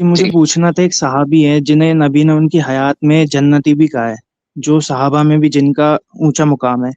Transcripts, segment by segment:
कि मुझे जी। पूछना था, एक सहाबी है जिन्हें नबी ने उनकी हयात में जन्नती भी कहा है, जो सहाबा में भी जिनका ऊंचा मुकाम है।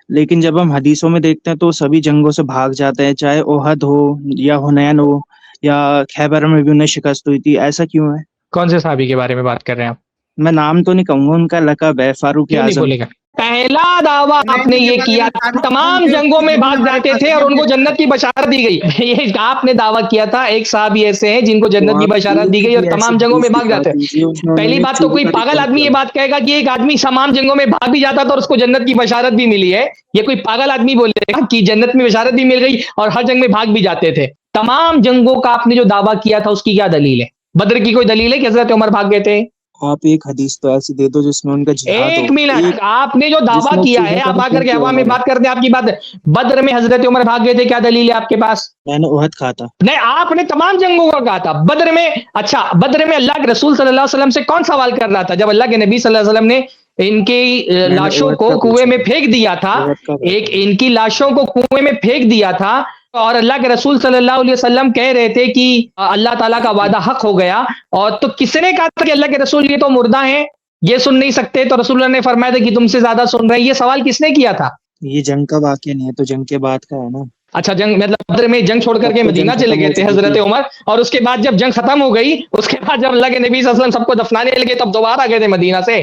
लेकिन जब हम हदीसों में देखते हैं तो सभी जंगों से भाग जाते हैं, चाहे ओहद हो या हुनैन हो या खैबर में भी उन्हें शिकस्त हुई थी। ऐसा क्यों है? कौन से साहबी के बारे में बात कर रहे हैं आप? मैं नाम तो नहीं कहूंगा, उनका लक़ब है फारूक क्यों नहीं आजम। बोलेगा? पहला दावा आपने ये किया था, तमाम जंगों में भाग जाते थे और उनको जन्नत की बशारत दी गई। ये आपने दावा किया था एक साहबी ऐसे हैं जिनको तो जन्नत की आप बशारत दी एक गई और भी ऐसे तमाम जंगों हदीस में भाग दिखा जाते हैं। दीजिए उसमें पहली उन्होंने बात तो चोरी कोई का पागल रिकॉर्ड आदमी ये किया हो। बात कहेगा कि एक आदमी तमाम जंगों में भाग भी जाता था और उसको जन्नत की बशारत भी मिली है। ये कोई पागल आदमी बोलेगा कि जन्नत में बशारत भी मिल गई और हर जंग में भाग भी जाते थे। तमाम जंगों का आपने जो दावा किया था उसकी क्या दलील है? बद्र की कोई दलील है कि हजरत उमर भाग गए थे? आप एक हदीस तो ऐसी दे दो जिसमें उनका जिहाद एक हो, मिनट, एक आपने जो दावा जिसमें किया है चीजों का आप आकर रिकॉर्ड के किया हवा में उन्होंने। बात करते हैं आपकी बात। बद्र में हजरत उमर भाग गए थे, क्या दलील है आपके पास? मैंने ओहद कहा था। नहीं, आपने तमाम जंगों का कहा था। बद्र में, अच्छा बद्र में अल्लाह के रसूल सल्लल्लाहु अलैहि वसल्लम से कौन सवाल कर रहा था जब अल्लाह के नबी सल्लल्लाहु अलैहि वसल्लम ने इनकी मैंने लाशों ओहद को का कुएं पूछा में था। फेंक दिया था? ओहद का एक कहता है। इनकी लाशों को कुएं में फेंक दिया था और अल्लाह के रसूल सल्लल्लाहु अलैहि वसल्लम कह रहे थे कि अल्लाह ताला का वादा हक हो गया। और तो किसने कहा था कि अल्लाह के रसूल ये तो मुर्दा हैं, ये सुन नहीं सकते? तो रसूलुल्लाह ने फरमाया था कि तुमसे ज्यादा सुन रहे हैं। ये सवाल किसने किया था? ये जंग का वाकया नहीं है, तो जंग के बाद का है ना। अच्छा, जंग मतलब बद्र में जंग छोड़ तब करके तो जंग मदीना चले खत्म गए हो थे चुकी हजरत थी। उमर, और उसके बाद जब जंग खत्म हो गई उसके बाद जब अल्लाह के नबी सल्लल्लाहु अलैहि वसल्लम सबको दफनाने लगे तब दोबारा गए थे मदीना से।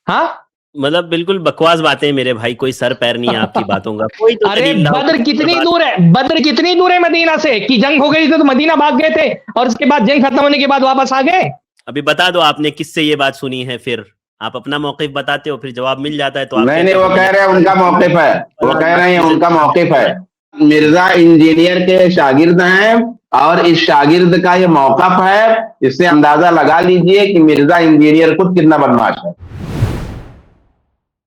हाँ। मतलब बिल्कुल बकवास बातें मेरे भाई, कोई सर पैर नहीं है आपकी बातों का, कोई तो अरे दलील लाओ बद्र किस पर कितनी बात। दूर है? बद्र कितनी दूर है मदीना से कि जंग हो गई थी तो मदीना भाग गए थे और उसके बाद जंग खत्म होने के बाद वापस आ गए? अभी बता दो आपने किससे ये बात सुनी है, फिर आप अपना मौकिफ बताते हो, फिर जवाब मिल जाता है तो आप नहीं नहीं, कहते वो हो कह रहे हैं उनका मौकिफ है, वो कह रहे हैं उनका मौकिफ है। मिर्जा इंजीनियर के शागिर्द हैं और इस शागिर्द का ये मौकफ है। इससे अंदाजा लगा लीजिए कि मिर्जा इंजीनियर खुद कितना बदमाश है।